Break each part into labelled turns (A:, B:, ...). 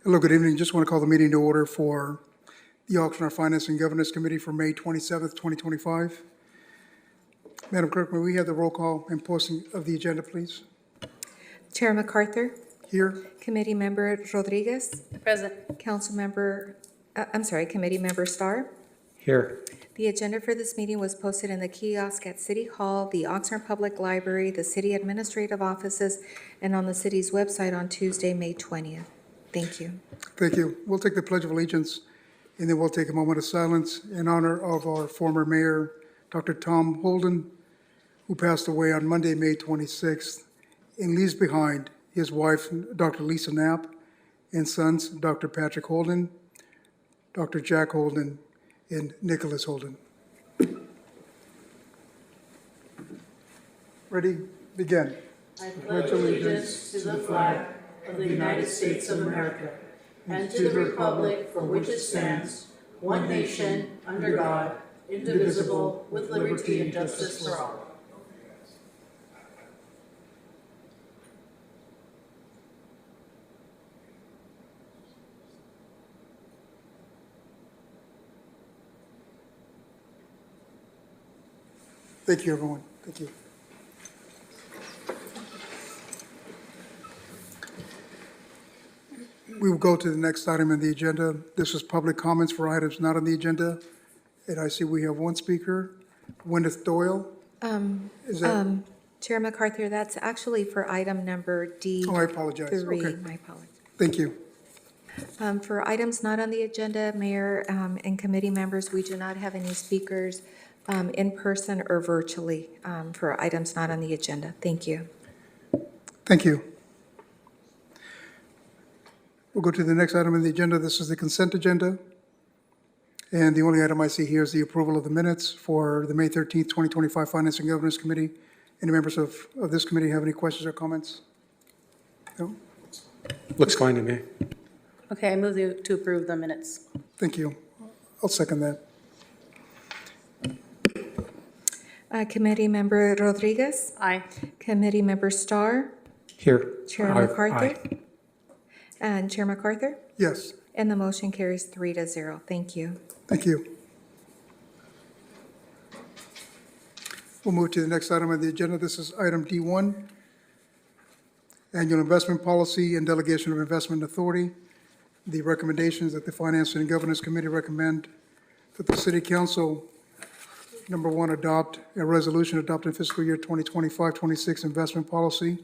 A: Hello, good evening. Just want to call the meeting to order for the Oxnard Finance and Governance Committee for May 27th, 2025. Madam Clerk, may we have the roll call and posting of the agenda, please?
B: Chair MacArthur,
A: Here.
B: Committee Member Rodriguez,
C: Present.
B: Committee Member Starr.
D: Here.
B: The agenda for this meeting was posted in the kiosk at City Hall, the Oxnard Public Library, the city administrative offices, and on the city's website on Tuesday, May 20th. Thank you.
A: Thank you. We'll take the Pledge of Allegiance, and then we'll take a moment of silence in honor of our former mayor, Dr. Tom Holden, who passed away on Monday, May 26th, and leaves behind his wife, Dr. Lisa Knapp, and sons, Dr. Patrick Holden, Dr. Jack Holden, and Nicholas Holden. Ready? Begin.
C: I pledge allegiance to the flag of the United States of America and to the republic for which it stands, one nation, under God, indivisible, with liberty and justice for all.
A: Thank you, everyone. Thank you. We will go to the next item on the agenda. This is public comments for items not on the agenda. And I see we have one speaker, Gwyneth Doyle. Is that?
B: Chair MacArthur, that's actually for item number D3.
A: Oh, I apologize. Okay.
B: My apologies.
A: Thank you.
B: For items not on the agenda, Mayor and committee members, we do not have any speakers in person or virtually for items not on the agenda. Thank you.
A: Thank you. We'll go to the next item on the agenda. This is the consent agenda. And the only item I see here is the approval of the minutes for the May 13th, 2025 Finance and Governance Committee. Any members of this committee have any questions or comments? No?
D: Looks fine to me.
C: Okay, I move to approve the minutes.
A: Thank you. I'll second that.
B: Committee Member Rodriguez,
C: Aye.
B: Committee Member Starr,
D: Here.
B: Chair
D: Aye.
B: MacArthur,
D: Aye.
B: and Chair MacArthur,
A: Yes,
B: and the motion carries 3-0. Thank you.
A: thank you. We'll move to the next item on the agenda. This is item D1, Annual Investment Policy and Delegation of Investment Authority. The recommendations that the Finance and Governance Committee recommend that the City Council, number one, adopt a resolution adopting fiscal year 2025-26 investment policy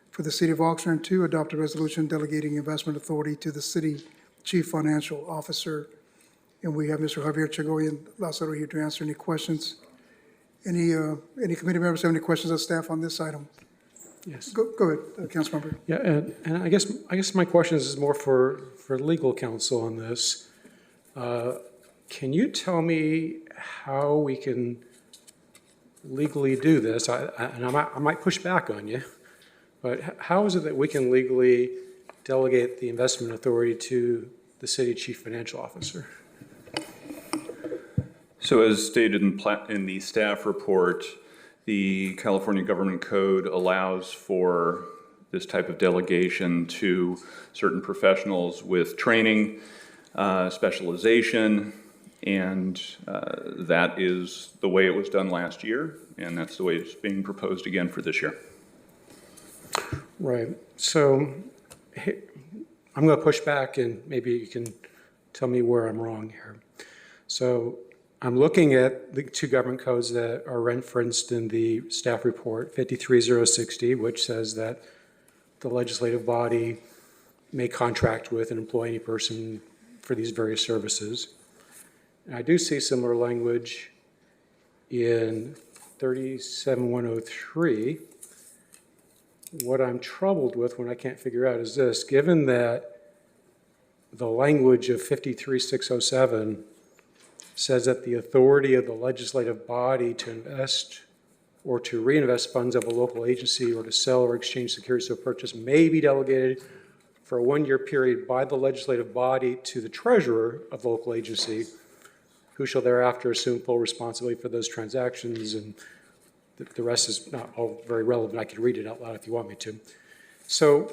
A: for the City of Oxnard, and two, adopt a resolution delegating investment authority to the City Chief Financial Officer. And we have Mr. Javier Chagoyan Lazaro here to answer any questions. Any committee members have any questions of staff on this item?
D: Yes.
A: Go ahead, Councilmember.
D: Yeah, and I guess my question is more for legal counsel on this. Can you tell me how we can legally do this? I might push back on you, but how is it that we can legally delegate the investment authority to the city chief financial officer?
E: So as stated in the staff report, the California Government Code allows for this type of delegation to certain professionals with training, specialization, and that is the way it was done last year, and that's the way it's being proposed again for this year.
D: Right. So I'm going to push back, and maybe you can tell me where I'm wrong here. So I'm looking at the two government codes that are referenced in the staff report, 53060, which says that the legislative body may contract with and employ any person for these various services. And I do see similar language in 37103. What I'm troubled with, when I can't figure out, is this: given that the language of 53607 says that the authority of the legislative body to invest or to reinvest funds of a local agency or to sell or exchange securities or purchase may be delegated for a one-year period by the legislative body to the treasurer of the local agency, who shall thereafter assume full responsibility for those transactions. And the rest is not all very relevant. I could read it out loud if you want me to. So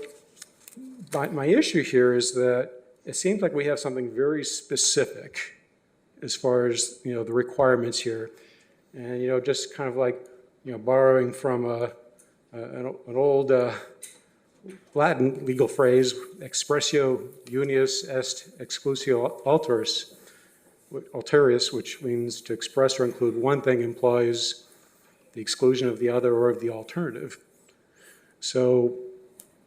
D: my issue here is that it seems like we have something very specific as far as, the requirements here. And, just kind of like, borrowing from an old Latin legal phrase, expressio unius est exclusio alterius, which means to express or include one thing implies the exclusion of the other or of the alternative. So,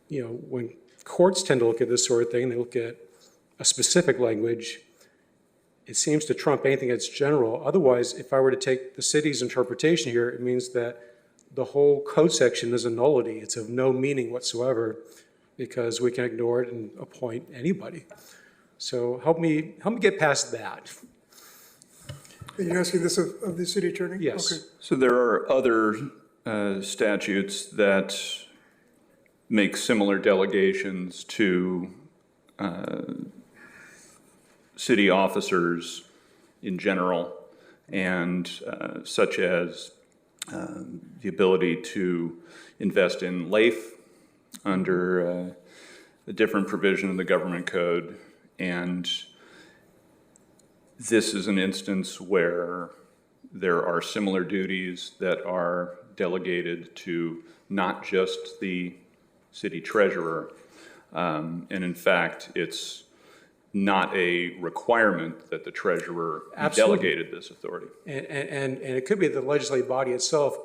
D: when courts tend to look at this sort of thing, they look at a specific language, it seems to trump anything that's general. Otherwise, if I were to take the city's interpretation here, it means that the whole code section is a nullity. It's of no meaning whatsoever because we can ignore it and appoint anybody. So help me get past that.
A: Are you asking this of the city attorney?
D: Yes.
A: Okay.
E: So there are other statutes that make similar delegations to city officers in general, and such as the ability to invest in LAIF under a different provision of the government code. And this is an instance where there are similar duties that are delegated to not just the city treasurer. And in fact, it's not a requirement that the treasurer be
D: Absolutely.
E: delegated this authority.
D: And it could be the legislative body itself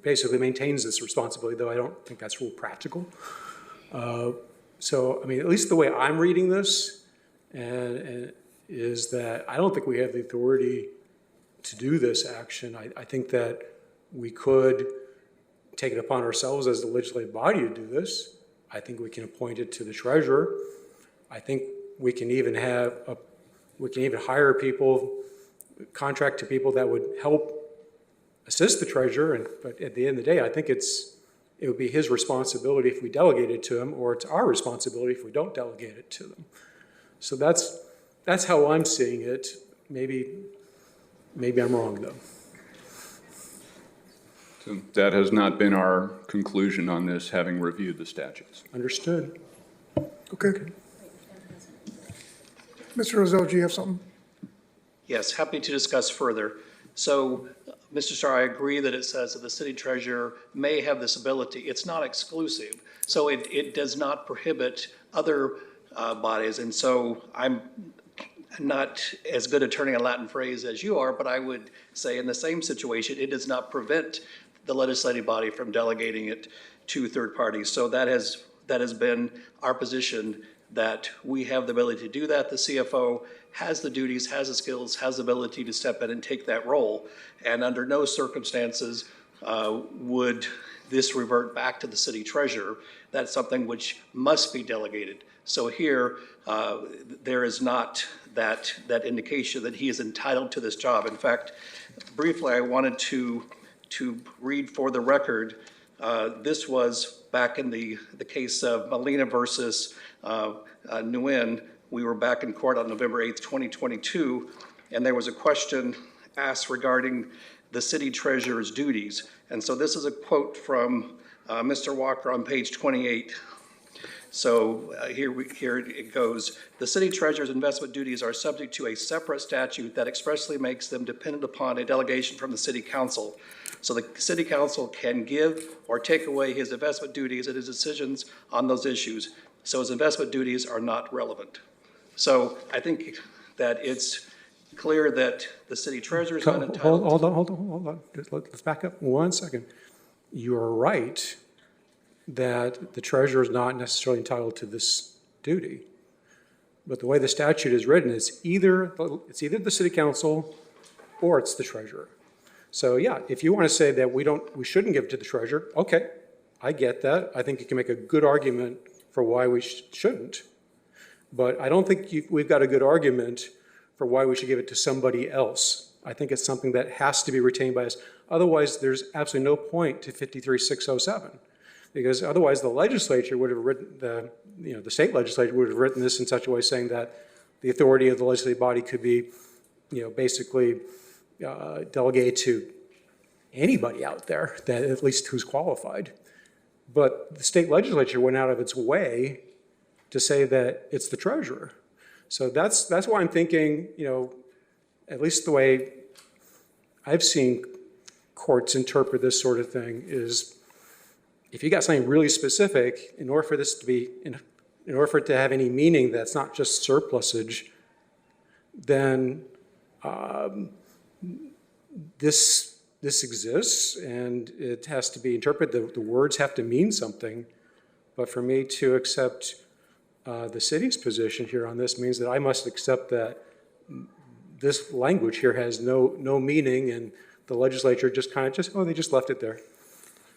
D: basically maintains this responsibility, though I don't think that's real practical. So, at least the way I'm reading this and is that I don't think we have the authority to do this action. I think that we could take it upon ourselves as the legislative body to do this. I think we can appoint it to the treasurer. I think we can even hire people, contract to people that would help assist the treasurer. But at the end of the day, I think it would be his responsibility if we delegate it to him, or it's our responsibility if we don't delegate it to them. So that's how I'm seeing it. Maybe I'm wrong, though.
E: So that has not been our conclusion on this, having reviewed the statutes.
D: Understood.
A: Okay. Mr. Rozell, do you have something?
F: Yes, happy to discuss further. So, Mr. Starr, I agree that it says that the city treasurer may have this ability. It's not exclusive. So it does not prohibit other bodies. And so I'm not as good at turning a Latin phrase as you are, but I would say in the same situation, it does not prevent the legislative body from delegating it to third parties. So that has been our position, that we have the ability to do that. The CFO has the duties, has the skills, has the ability to step in and take that role. And under no circumstances would this revert back to the city treasurer. That's something which must be delegated. So here, there is not that indication that he is entitled to this job. In fact, briefly, I wanted to read for the record, this was back in the case of Molina versus Nguyen. We were back in court on November 8th, 2022, and there was a question asked regarding the city treasurer's duties. And so this is a quote from Mr. Walker on page 28. So here it goes. The city treasurer's investment duties are subject to a separate statute that expressly makes them dependent upon a delegation from the city council. So the city council can give or take away his investment duties and his decisions on those issues. So his investment duties are not relevant. So I think that it's clear that the city treasurer is not entitled.
D: Hold on. Let's back up 1 second. You are right that the treasurer is not necessarily entitled to this duty. But the way the statute is written, it's either the city council or it's the treasurer. So yeah, if you want to say that we shouldn't give it to the treasurer, okay, I get that. I think you can make a good argument for why we shouldn't. But I don't think we've got a good argument for why we should give it to somebody else. I think it's something that has to be retained by us. Otherwise, there's absolutely no point to 53607. Because otherwise the legislature would have written, the state legislature would have written this in such a way saying that the authority of the legislative body could be, basically delegated to anybody out there, that at least who's qualified. But the state legislature went out of its way to say that it's the treasurer. So that's why I'm thinking, you know, at least the way I've seen courts interpret this sort of thing is if you got something really specific, in order for this to be, in order for it to have any meaning that's not just surplusage, then this exists and it has to be interpreted. The words have to mean something. But for me to accept the city's position here on this means that I must accept that this language here has no meaning, and the legislature just kind of they just left it there.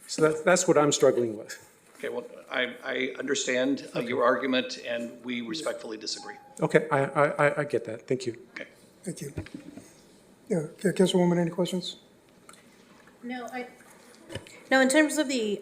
D: So that's what I'm struggling with.
F: Okay, well, I understand your argument, and we respectfully disagree.
D: Okay, I get that. Thank you.
F: Okay.
A: Thank you. Yeah, Councilwoman, any questions?
C: No, in terms of the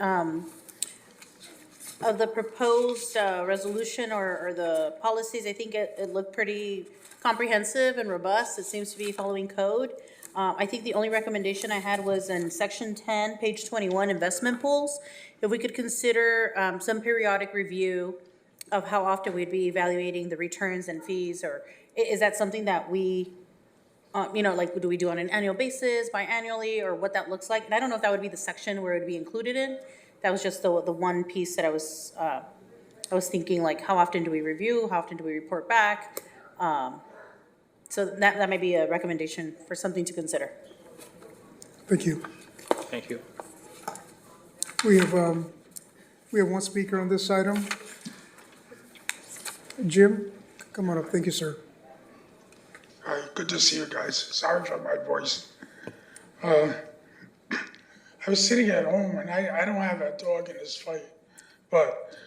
C: proposed resolution or the policies, I think it looked pretty comprehensive and robust. It seems to be following code. I think the only recommendation I had was in section 10, page 21, investment pools. If we could consider some periodic review of how often we'd be evaluating the returns and fees, or is that something that we, like, do we do on an annual basis, biannually, or what that looks like? And I don't know if that would be the section where it would be included in. That was just the one piece that I was thinking, like, how often do we review? How often do we report back? So that might be a recommendation for something to consider.
A: Thank you.
F: Thank you.
A: We have one speaker on this item. Jim, come on up. Thank you, sir.
G: Hi, good to see you guys. Sorry for my voice. I was sitting at home, and I don't have a dog in this fight, but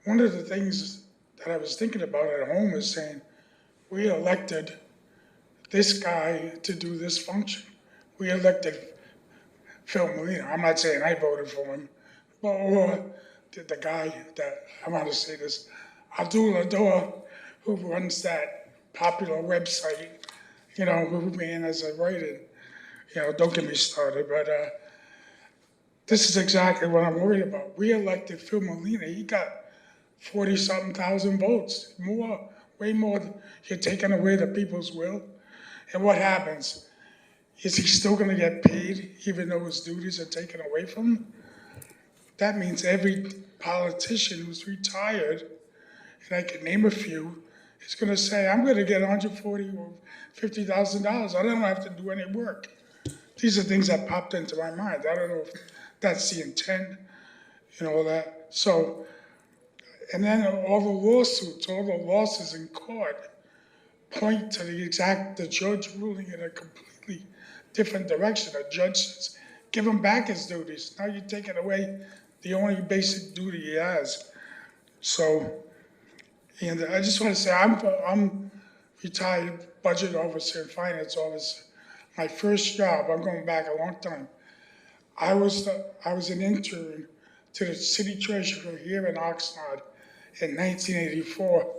G: one of the things that I was thinking about at home is saying, we elected this guy to do this function. We elected Phil Molina. I'm not saying I voted for him, but or the guy that, I want to say this, Abdul Ador, who runs that popular website, who man as I write it, don't get me started, but this is exactly what I'm worried about. We elected Phil Molina. He got 40-something thousand votes, way more than you're taking away the people's will. And what happens? Is he still going to get paid even though his duties are taken away from him? That means every politician who's retired, and I can name a few, is going to say, I'm going to get $140,000 or $50,000. I don't have to do any work. These are things that popped into my mind. I don't know if that's the intent and all that. So, and then all the lawsuits, all the losses in court point to the judge ruling in a completely different direction. A judge says, give him back his duties. Now you're taking away the only basic duty he has. So, and I just want to say, I'm retired budget officer and finance officer. My first job, I'm going back a long time. I was an intern to the city treasurer here in Oxnard in 1984.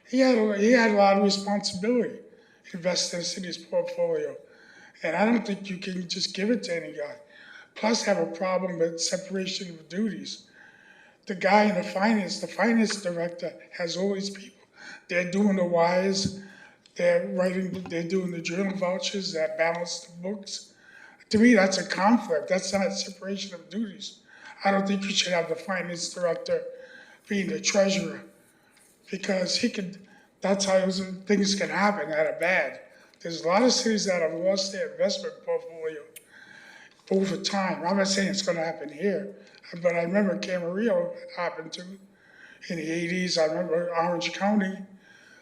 G: He had a lot of responsibility to invest in the city's portfolio. And I don't think you can just give it to any guy. Plus have a problem with separation of duties. The guy in the finance director has all these people. They're doing the wires, they're doing the journal vouchers that balance the books. To me, that's a conflict. That's not separation of duties. I don't think you should have the finance director being the treasurer, because that's how things can happen that are bad. There's a lot of cities that have lost their investment portfolio over time. I'm not saying it's going to happen here, but I remember Camarillo happened to in the 80s. I remember Orange County.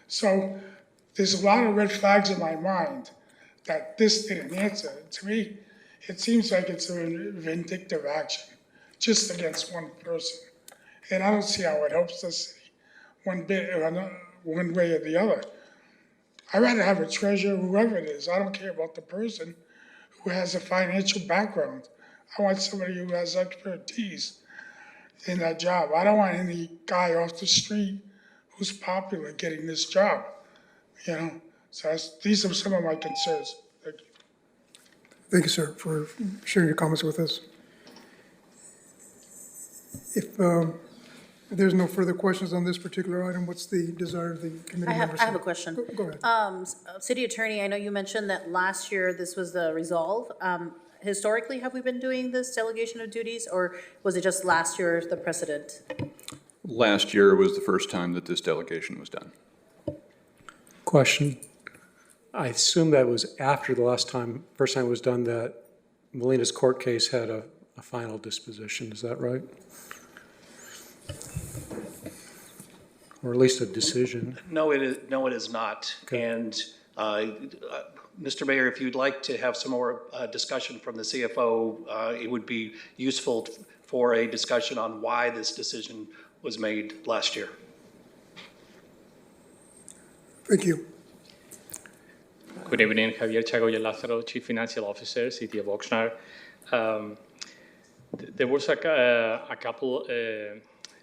G: So there's a lot of red flags in my mind that this didn't answer. To me, it seems like it's a vindictive action just against one person. And I don't see how it helps the city one way or the other. I'd rather have a treasurer, whoever it is. I don't care about the person who has a financial background. I want somebody who has expertise in that job. I don't want any guy off the street who's popular getting this job, So these are some of my concerns. Thank you.
A: Thank you, sir, for sharing your comments with us. If If there's no further questions on this particular item, what's the desire of the committee members?
C: I have a question.
A: Go ahead.
C: City Attorney, I know you mentioned that last year this was the resolve. Historically, have we been doing this delegation of duties, or was it just last year the precedent?
E: Last year was the first time that this delegation was done.
D: Question. I assume that was after the first time it was done, that Molina's court case had a final disposition. Is that right? Or at least a decision?
F: No, it is not.
D: Okay.
F: And Mr. Mayor, if you'd like to have some more discussion from the CFO, it would be useful for a discussion on why this decision was made last year.
A: Thank you.
H: Good evening, Javier Chagoya Lázaro, Chief Financial Officer, City of Oxnard. There was a couple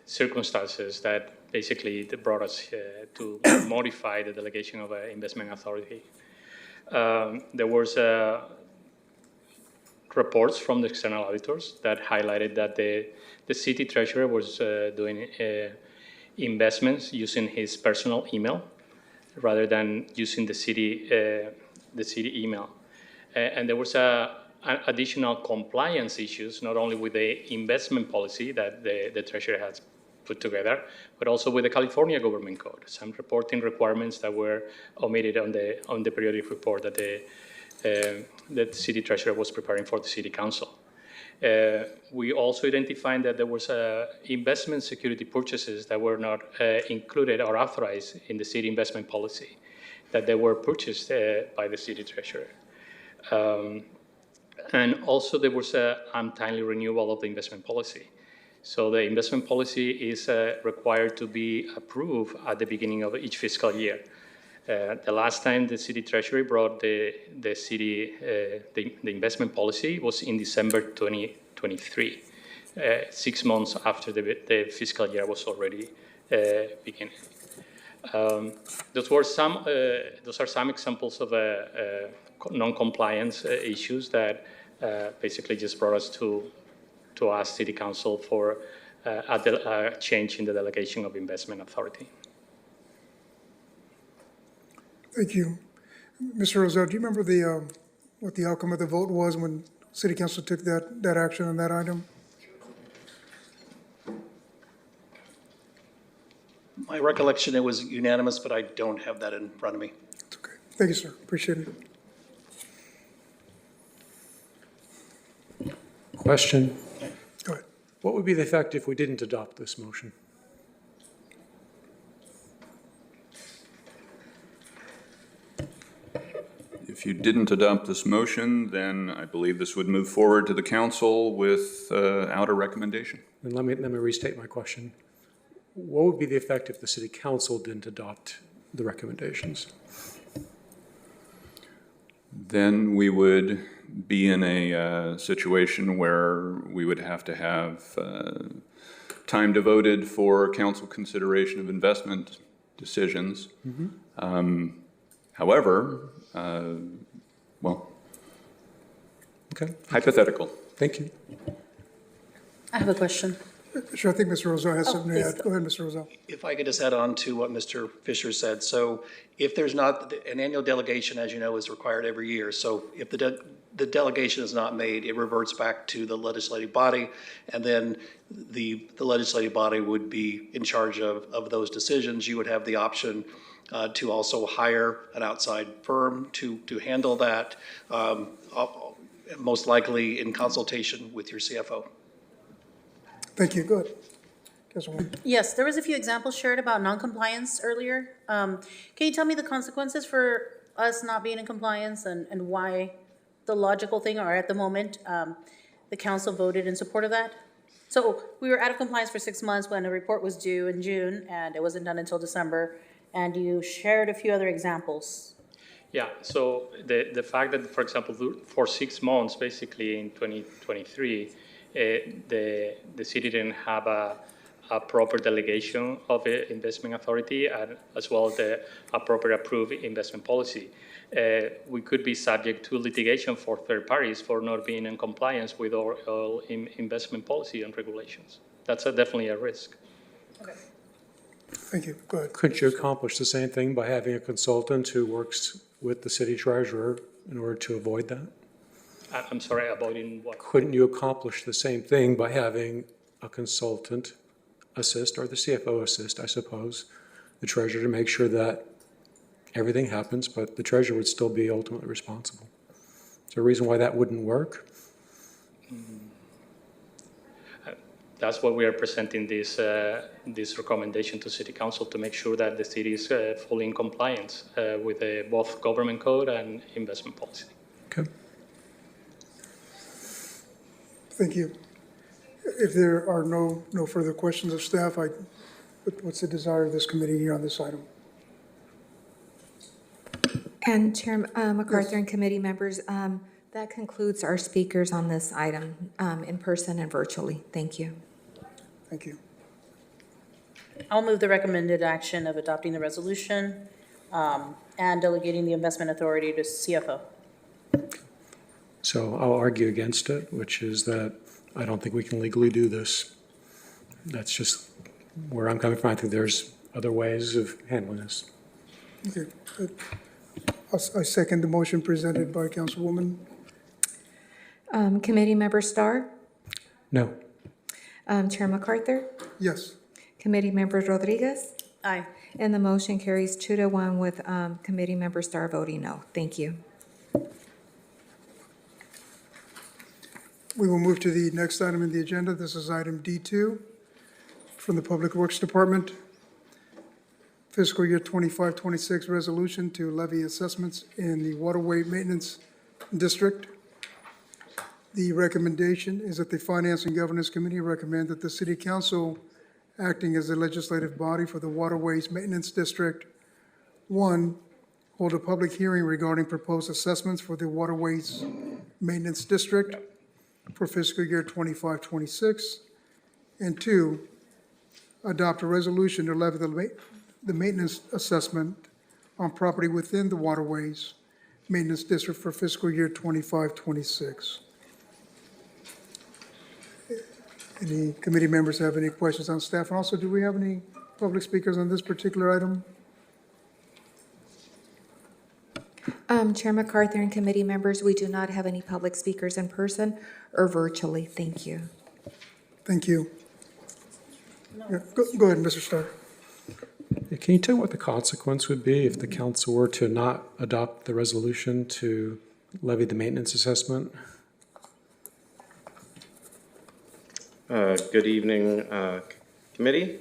H: circumstances that basically brought us to modify the delegation of investment authority. There was reports from the external auditors that highlighted that the city treasurer was doing investments using his personal email rather than using the city email. And there was additional compliance issues, not only with the investment policy that the treasurer has put together, but also with the California Government Code, some reporting requirements that were omitted on the periodic report that the city treasurer was preparing for the city council. We also identified that there was investment security purchases that were not included or authorized in the city investment policy, that they were purchased by the city treasurer. And also there was an untimely renewal of the investment policy. So the investment policy is required to be approved at the beginning of each fiscal year. The last time the city treasury brought the investment policy was in December 2023, 6 months after the fiscal year was already beginning. Those are some examples of non-compliance issues that basically just brought us to ask City Council for a change in the delegation of investment authority.
A: Thank you. Mr. Rosell, do you remember what the outcome of the vote was when City Council took that action on that item?
F: My recollection, it was unanimous, but I don't have that in front of me.
A: It's okay. Thank you, sir. Appreciate it.
D: Question.
A: Go ahead.
D: What would be the effect if we didn't adopt this motion?
E: If you didn't adopt this motion, then I believe this would move forward to the council without a recommendation.
D: And let me restate my question. What would be the effect if the city council didn't adopt the recommendations?
E: Then we would be in a situation where we would have to have time devoted for council consideration of investment decisions. However, well,
D: Okay,
E: hypothetical.
D: thank you.
C: I have a question.
A: Sure, I think Mr. Rosell has something to
C: please
A: add. Go ahead, Mr. Rosell.
F: If I could just add on to what Mr. Fisher said. So if there's not, an annual delegation, as you know, is required every year. So if the delegation is not made, it reverts back to the legislative body, and then the legislative body would be in charge of those decisions. You would have the option to also hire an outside firm to handle that, most likely in consultation with your CFO.
A: Thank you. Go ahead. Councilwoman.
C: Yes, there was a few examples shared about non-compliance earlier. Can you tell me the consequences for us not being in compliance and why the logical thing, or at the moment, the council voted in support of that? So we were out of compliance for 6 months when a report was due in June, and it wasn't done until December, and you shared a few other examples.
H: Yeah, so the fact that, for example, for 6 months, basically in 2023, the city didn't have a proper delegation of investment authority and as well as a proper approved investment policy. We could be subject to litigation for third parties for not being in compliance with all investment policy and regulations. That's definitely a risk.
A: Thank you. Go ahead.
D: Couldn't you accomplish the same thing by having a consultant who works with the city treasurer in order to avoid that?
H: I'm sorry, avoiding what?
D: Couldn't you accomplish the same thing by having a consultant assist, or the CFO assist, I suppose, the treasurer, to make sure that everything happens, but the treasurer would still be ultimately responsible? Is there a reason why that wouldn't work?
H: That's why we are presenting this recommendation to City Council, to make sure that the city is fully in compliance with both government code and investment policy.
D: Okay.
A: Thank you. If there are no further questions of staff, what's the desire of this committee here on this item?
B: And Chair MacArthur and committee members, that concludes our speakers on this item, in person and virtually. Thank you.
A: Thank you.
C: I'll move the recommended action of adopting the resolution and delegating the investment authority to CFO.
D: So I'll argue against it, which is that I don't think we can legally do this. That's just where I'm coming from. I think there's other ways of handling this.
A: Okay. Good. I second the motion presented by Councilwoman.
B: Committee Member Starr,
D: No.
B: Chair MacArthur,
A: Yes.
B: Committee Member Rodriguez,
C: Aye.
B: and the motion carries 2-1 with Committee Member Starr voting no. Thank you.
A: We will move to the next item in the agenda. This is item D2 from the Public Works Department. Fiscal year 25-26 resolution to levy assessments in the Waterway Maintenance District. The recommendation is that the Finance and Governance Committee recommend that the City Council, acting as the legislative body for the Waterways Maintenance District, 1, hold a public hearing regarding proposed assessments for the Waterways Maintenance District for fiscal year 25-26, and 2, adopt a resolution to levy the maintenance assessment on property within the Waterways Maintenance District for fiscal year 25-26. Any committee members have any questions on staff? And also, do we have any public speakers on this particular item?
B: Chair MacArthur and committee members, we do not have any public speakers in person or virtually. Thank you.
A: Thank you. Yeah, go ahead, Mr. Starr.
D: Can you tell what the consequence would be if the council were to not adopt the resolution to levy the maintenance assessment?
I: Good evening, committee.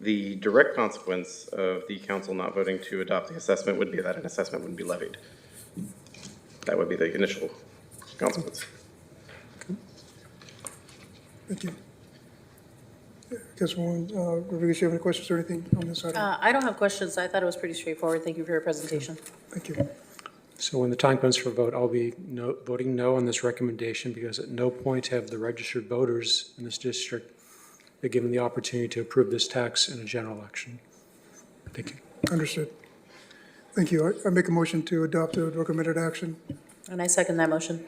I: The direct consequence of the council not voting to adopt the assessment would be that an assessment wouldn't be levied. That would be the initial consequence.
A: Thank you. Councilwoman Rodriguez, you have any questions or anything on this item?
C: I don't have questions. I thought it was pretty straightforward. Thank you for your presentation.
A: Thank you.
D: So when the time comes for a vote, I'll be voting no on this recommendation, because at no point have the registered voters in this district been given the opportunity to approve this tax in a general election. Thank you.
A: Understood. Thank you. I make a motion to adopt the recommended action.
C: And I second that motion.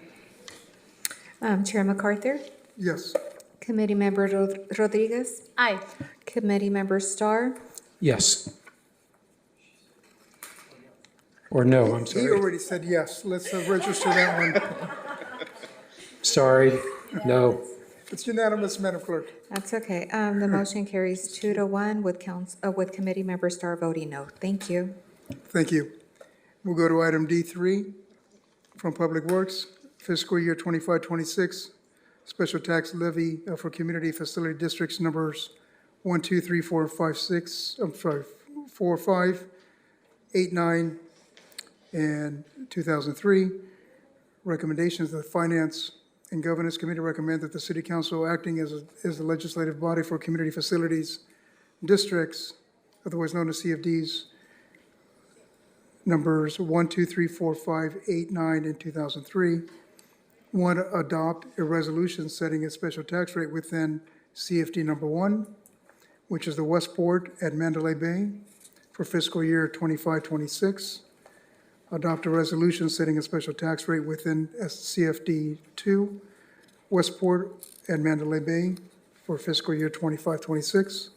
B: Chair MacArthur,
A: Yes.
B: Committee Member Rodriguez,
C: Aye.
B: Committee Member Starr,
D: Yes. Or no, I'm
A: He
D: sorry.
A: already said yes. Let's register that one.
D: Sorry, no.
A: It's unanimous, Madam Clerk.
B: that's okay. The motion carries 2-1 with Committee Member Starr voting no. Thank you.
A: Thank you. We'll go to item D3 from Public Works, fiscal year 25-26, special tax levy for community facility districts numbers 1, 2, 3, 4, 5, 6, 4, 5, 8, 9, and 2003. Recommendations of the Finance and Governance Committee recommend that the City Council, acting as the legislative body for community facilities districts, otherwise known as CFDs, numbers 1, 2, 3, 4, 5, 8, 9, and 2003. 1, adopt a resolution setting a special tax rate within CFD number 1, which is the Westport at Mandalay Bay for fiscal year 25-26. Adopt a resolution setting a special tax rate within CFD 2, Westport at Mandalay Bay for fiscal year 25-26.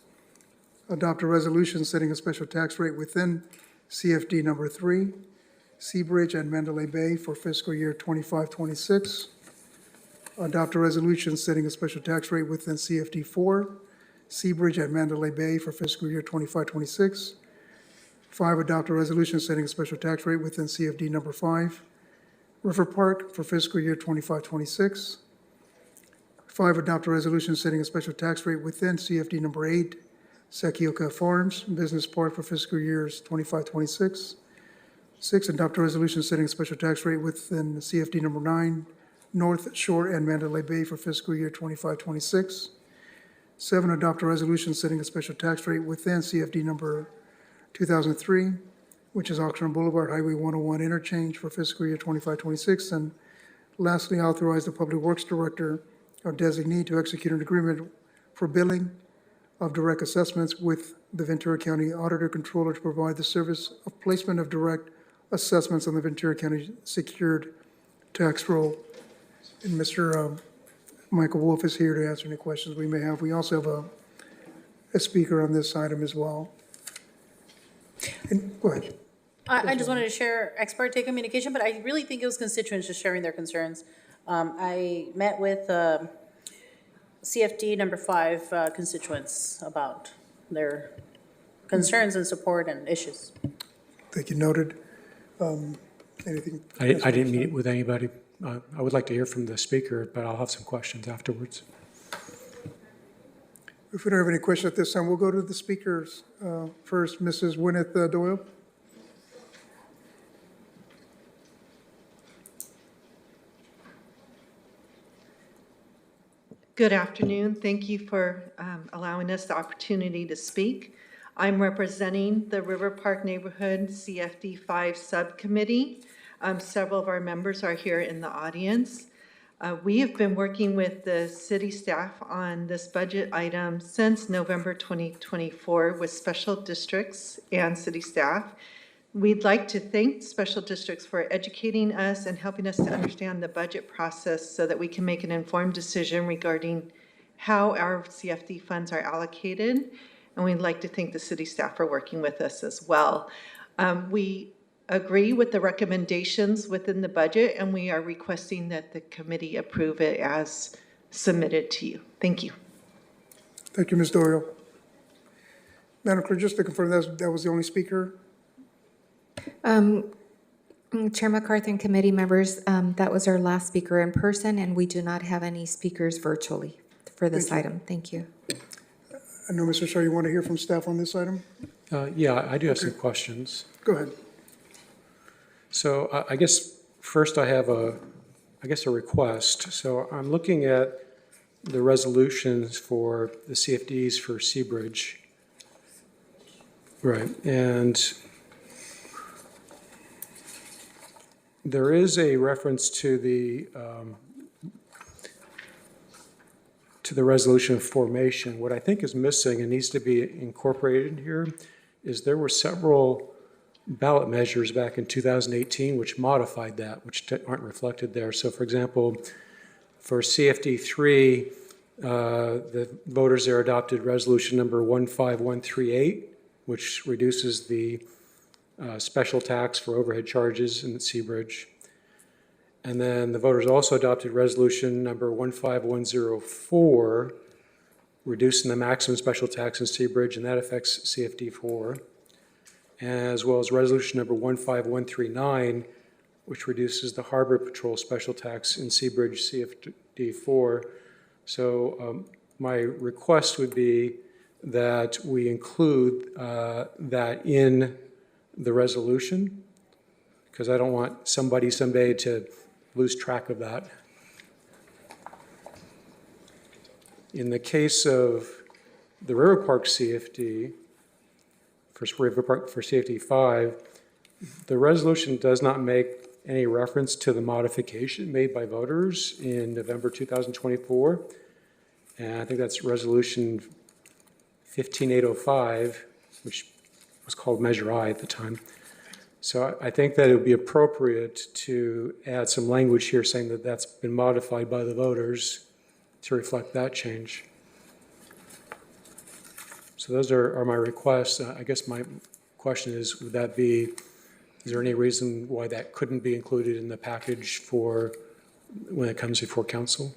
A: Adopt a resolution setting a special tax rate within CFD number 3, Seabridge and Mandalay Bay for fiscal year 25-26. Adopt a resolution setting a special tax rate within CFD 4, Seabridge and Mandalay Bay for fiscal year 25-26. 5, adopt a resolution setting a special tax rate within CFD number 5, River Park for fiscal year 25-26. 5, adopt a resolution setting a special tax rate within CFD number 8, Sakioka Farms Business Park for fiscal years 25-26. 6, adopt a resolution setting a special tax rate within CFD number 9, North Shore and Mandalay Bay for fiscal year 25-26. 7, adopt a resolution setting a special tax rate within CFD number 2003, which is Oxnard Boulevard Highway 101 interchange for fiscal year 25-26. And lastly, authorize the Public Works Director or designee to execute an agreement for billing of direct assessments with the Ventura County Auditor Controller to provide the service of placement of direct assessments on the Ventura County secured tax roll. And Mr. Michael Wolf is here to answer any questions we may have. We also have a speaker on this item as well. And, go ahead.
C: I just wanted to share ex parte communication, but I really think it was constituents just sharing their concerns. I met with CFD number 5 constituents about their concerns and support and issues.
A: Thank you, noted. Anything?
D: I didn't meet with anybody. I would like to hear from the speaker, but I'll have some questions afterwards.
A: If we don't have any questions at this time, we'll go to the speakers. First, Mrs. Gwyneth Doyle.
J: Good afternoon. Thank you for allowing us the opportunity to speak. I'm representing the River Park Neighborhood CFD 5 Subcommittee. Several of our members are here in the audience. We have been working with the city staff on this budget item since November 2024 with special districts and city staff. We'd like to thank special districts for educating us and helping us to understand the budget process so that we can make an informed decision regarding how our CFD funds are allocated. And we'd like to thank the city staff for working with us as well. We agree with the recommendations within the budget, and we are requesting that the committee approve it as submitted to you. Thank you.
A: Thank you, Ms. Doyle. Madam Clerk, just to confirm, that was the only speaker?
B: Chair McCarthy and committee members, that was our last speaker in person, and we do not have any speakers virtually for this item. Thank you.
A: I know, Mr. Shaw, you want to hear from staff on this item?
D: Yeah, I do have some questions.
A: Go ahead.
D: So I guess first I have a request. So I'm looking at the resolutions for the CFDs for Seabridge. Right, and there is a reference to the resolution of formation. What I think is missing and needs to be incorporated here is there were several ballot measures back in 2018 which modified that, which aren't reflected there. So for example, for CFD 3, the voters there adopted resolution number 15138, which reduces the special tax for overhead charges in Seabridge. And then the voters also adopted resolution number 15104, reducing the maximum special tax in Seabridge, and that affects CFD 4, as well as resolution number 15139, which reduces the Harbor Patrol special tax in Seabridge CFD 4. So my request would be that we include that in the resolution, because I don't want somebody someday to lose track of that. In the case of the River Park CFD, for River Park for CFD 5, the resolution does not make any reference to the modification made by voters in November 2024. And I think that's resolution 15805, which was called Measure I at the time. So I think that it would be appropriate to add some language here saying that that's been modified by the voters to reflect that change. So those are my requests. I guess my question is, would that be, is there any reason why that couldn't be included in the package for when it comes before council?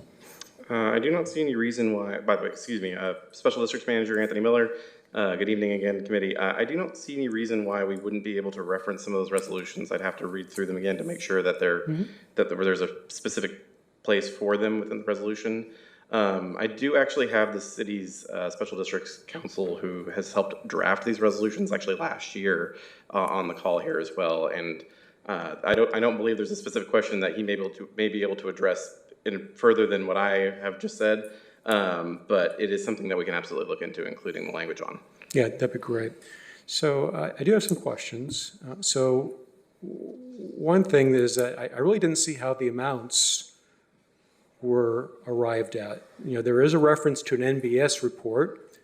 I: I do not see any reason why, by the way, excuse me, Special District Manager Anthony Miller, good evening again, committee. I do not see any reason why we wouldn't be able to reference some of those resolutions. I'd have to read through them again to make sure that there's a specific place for them within the resolution. I do actually have the city's Special Districts Council who has helped draft these resolutions actually last year on the call here as well. And I don't believe there's a specific question that he may be able to address in further than what I have just said, but it is something that we can absolutely look into, including the language on.
D: Yeah, that'd be great. So I do have some questions. So one thing is that I really didn't see how the amounts were arrived at. You know, there is a reference to an NBS report,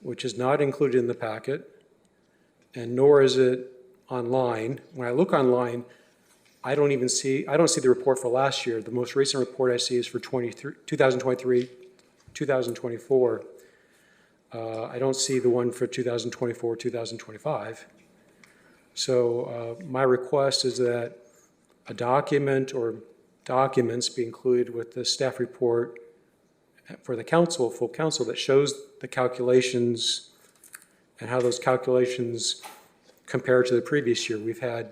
D: which is not included in the packet, and nor is it online. When I look online, I don't see the report for last year. The most recent report I see is for 2023, 2024. I don't see the one for 2024, 2025. So my request is that a document or documents be included with the staff report for the council, full council, that shows the calculations and how those calculations compare to the previous year. We've had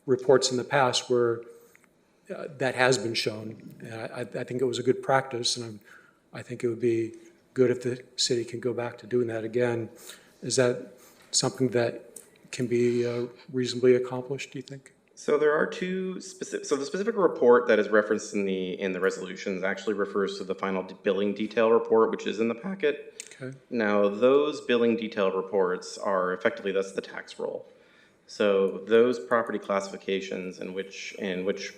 D: reports in the past where that has been shown. I think it was a good practice, and I think it would be good if the city can go back to doing that again. Is that something that can be reasonably accomplished, do you think?
I: So there are two specific. So the specific report that is referenced in the resolutions actually refers to the final billing detail report, which is in the packet.
D: Okay.
I: Now those billing detail reports are effectively that's the tax roll. So those property classifications in which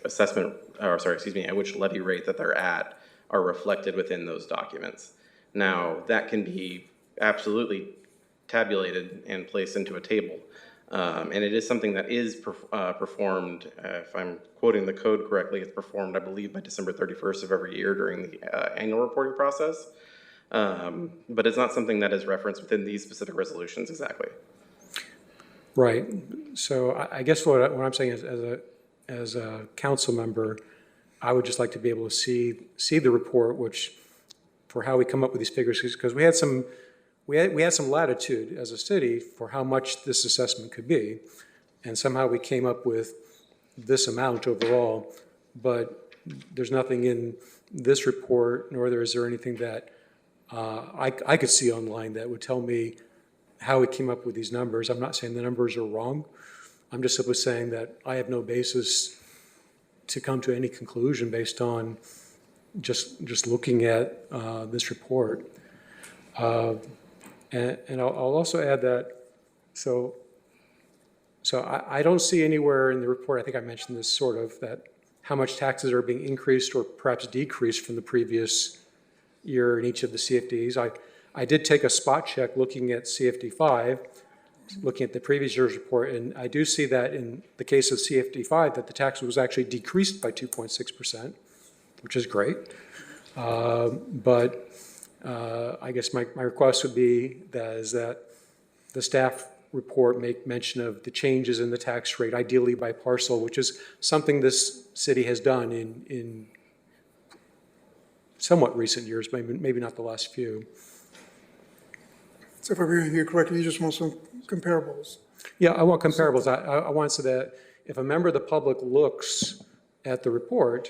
I: assessment, or sorry, excuse me, at which levy rate that they're at are reflected within those documents. Now that can be absolutely tabulated and placed into a table. And it is something that is performed, if I'm quoting the code correctly, it's performed, I believe, by December 31st of every year during the annual reporting process. But it's not something that is referenced within these specific resolutions exactly.
D: Right. So I guess what I'm saying is, as a council member, I would just like to be able to see the report, which for how we come up with these figures, because we had some latitude as a city for how much this assessment could be, and somehow we came up with this amount overall. But there's nothing in this report, nor is there anything that I could see online that would tell me how we came up with these numbers. I'm not saying the numbers are wrong. I'm just simply saying that I have no basis to come to any conclusion based on just looking at this report. And I'll also add that, so I don't see anywhere in the report, I think I mentioned this sort of, that how much taxes are being increased or perhaps decreased from the previous year in each of the CFDs. I did take a spot check looking at CFD 5, looking at the previous year's report, and I do see that in the case of CFD 5 that the tax was actually decreased by 2.6%, which is great. But I guess my request would be that the staff report make mention of the changes in the tax rate, ideally by parcel, which is something this city has done in somewhat recent years, maybe not the last few.
A: So if I'm hearing you correctly, you just want some comparables.
D: Yeah, I want comparables. I want so that if a member of the public looks at the report,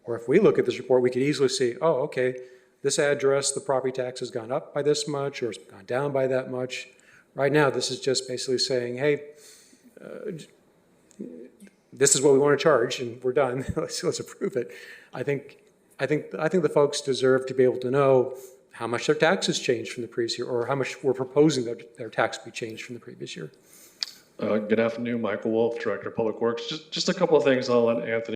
D: or if we look at this report, we could easily see, oh, okay, this address, the property tax has gone up by this much, or it's gone down by that much. Right now, this is just basically saying, hey, this is what we want to charge, and we're done. let's approve it. I think the folks deserve to be able to know how much their taxes changed from the previous year, or how much we're proposing that their tax be changed from the previous year.
K: Good afternoon, Michael Wolf, Director of Public Works. Just a couple of things I'll let Anthony